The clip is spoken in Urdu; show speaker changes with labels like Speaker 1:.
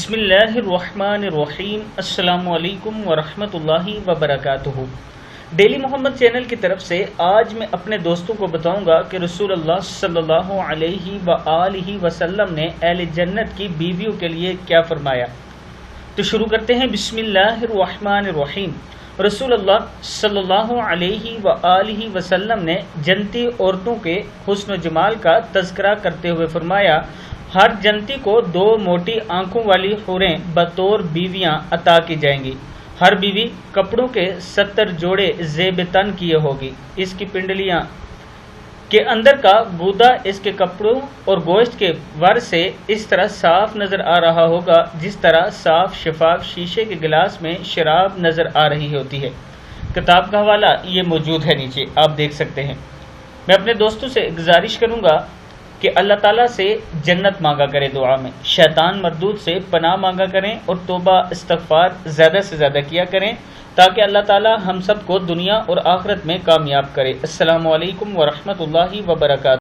Speaker 1: بسم اللہ الرحمن الرحیم۔ السلام علیکم ورحمۃ اللہ وبرکاتہ۔ ڈیلی محمد چینل کی طرف سے آج میں اپنے دوستوں کو بتاؤں گا کہ رسول اللہ صلی اللہ علیہ وآلہ وسلم نے اہل جنت کی بیویوں کے لیے کیا فرمایا۔ تو شروع کرتے ہیں۔ بسم اللہ الرحمن الرحیم۔ رسول اللہ صلی اللہ علیہ وآلہ وسلم نے جنتی عورتوں کے حسن و جمال کا تذکرہ کرتے ہوئے فرمایا، ہر جنتی کو 2 موٹی آنکھوں والی حوریں بطور بیویاں عطا کی جائیں گی۔ ہر بیوی کپڑوں کے 70 جوڑے زیب تن کیے ہوگی۔ اس کی پنڈلیاں کے اندر کا گودا اس کے کپڑوں اور گوشت کے ور سے اس طرح صاف نظر آ رہا ہوگا جس طرح صاف شفاف شیشے کے گلاس میں شراب نظر آ رہی ہوتی ہے۔ کتاب کا حوالہ یہ موجود ہے نیچے، آپ دیکھ سکتے ہیں۔ میں اپنے دوستوں سے گزارش کروں گا کہ اللہ تعالیٰ سے جنت مانگا کریں، دعا میں شیطان مردود سے پناہ مانگا کریں اور توبہ استغفار زیادہ سے زیادہ کیا کریں تاکہ اللہ تعالیٰ ہم سب کو دنیا اور آخرت میں کامیاب کرے۔ السلام علیکم ورحمۃ اللہ وبرکاتہ۔